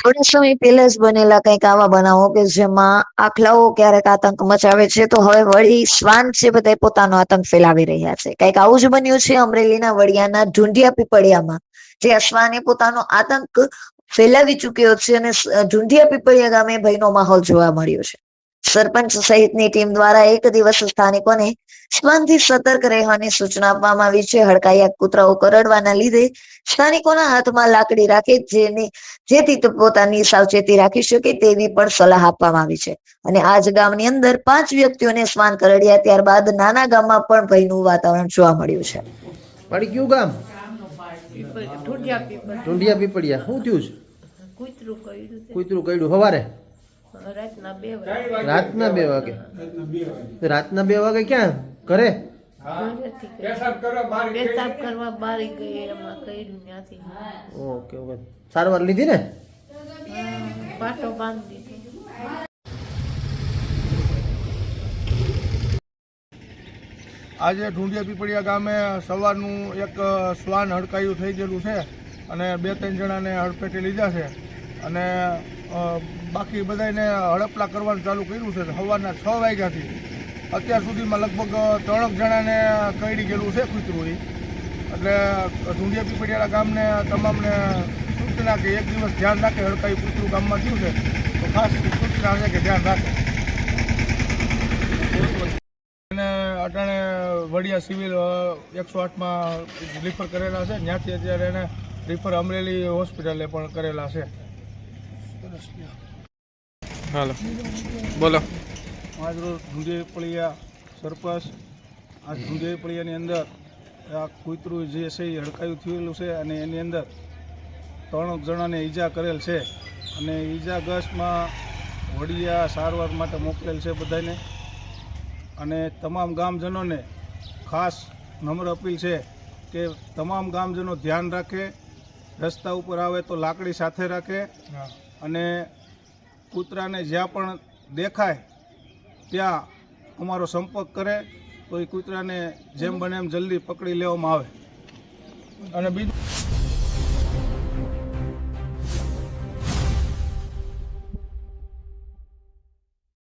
થોડા સમય પહેલા જ બનેલા કંઈક આવા બનાવો કે જેમાં આખલાઓ ક્યારેક આતંક મચાવે છે, તો હવે વળી શ્વાન છે બધા પોતાનો આતંક ફેલાવી રહ્યા છે. કંઈક આવું જ બન્યું છે અમરેલીના વડિયાના ઢુંઢિયા પીપળિયામાં, જે શ્વાને પોતાનો આતંક ફેલાવી ચુક્યો છે અને ઢુંઢિયા પીપળિયા ગામે ભયનો માહોલ જોવા મળ્યો છે. સરપંચ સહિતની ટીમ દ્વારા એક દિવસ સ્થાનિકોને શ્વાનથી સતર્ક રહેવાની સૂચના આપવામાં આવી છે. હડકાયા કૂતરાઓ કરડવાના લીધે સ્થાનિકોના હાથમાં લાકડી રાખે જેથી પોતાની સાવચેતી રાખી શકે તેવી પણ સલાહ આપવામાં આવી છે. અને આજ ગામની અંદર 5 વ્યક્તિઓને શ્વાન કરડ્યા ત્યારબાદ નાના ગામમાં પણ ભયનું વાતાવરણ જોવા મળ્યું છે. પડી કયું ગામ? ઢુંઢિયા પીપળિયા. શું થયું છે? કૂતરું કર્યું સવારે રાતના 2 વાગે. રાતના 2 વાગે ક્યાં? ઘરે પેશાબ કરવા બારી ગઈ એમાં કર્યું ત્યાંથી. Okay okay. સારવાર લીધી ને? પાટો બાંધી દીધો. આજે ઢુંઢિયા પીપળિયા ગામે સવારનું એક શ્વાન હડકાયું થઈ ગયેલું છે અને 2-3 જણાને હડફેટે લીધા છે અને બાકી બધાને હડપલા કરવાનું ચાલુ કર્યું છે. સવારના 6 વાગ્યાથી અત્યાર સુધીમાં લગભગ 3 જણાને કરડી ગયેલું છે કૂતરું. એટલે ઢુંઢિયા પીપળિયા ગામને તમામને સૂચના કે એક દિવસ ધ્યાન રાખે, હડકાયું કૂતરું ગામમાં થયું છે તો ખાસ સૂચના છે કે ધ્યાન રાખે. એને અટાણે વડિયા સિવિલ 108માં રિફર કરેલા છે. ત્યાંથી અત્યારે એને રિફર અમરેલી હોસ્પિટલે પણ કરેલા છે. હાલો બોલો. આજ રોજ ઢુંઢિયા પીપળિયા સરપંચ આ ઢુંઢિયા પીપળિયાની અંદર આ કૂતરું જે છે એ હડકાયું થયેલું છે અને એની અંદર 3 જણાને ઈજા કરેલ છે અને ઈજાગ્રસ્તમાં વડિયા સારવાર માટે મોકલેલ છે બધાને. અને તમામ ગામજનોને ખાસ નમ્ર અપીલ છે કે તમામ ગામજનો ધ્યાન રાખે, રસ્તા ઉપર આવે તો લાકડી સાથે રાખે અને કૂતરાને જ્યાં પણ દેખાય ત્યાં અમારો સંપર્ક કરે તો એ કૂતરાને જેમ બને એમ જલ્દી પકડી લેવામાં આવે. અને બીજું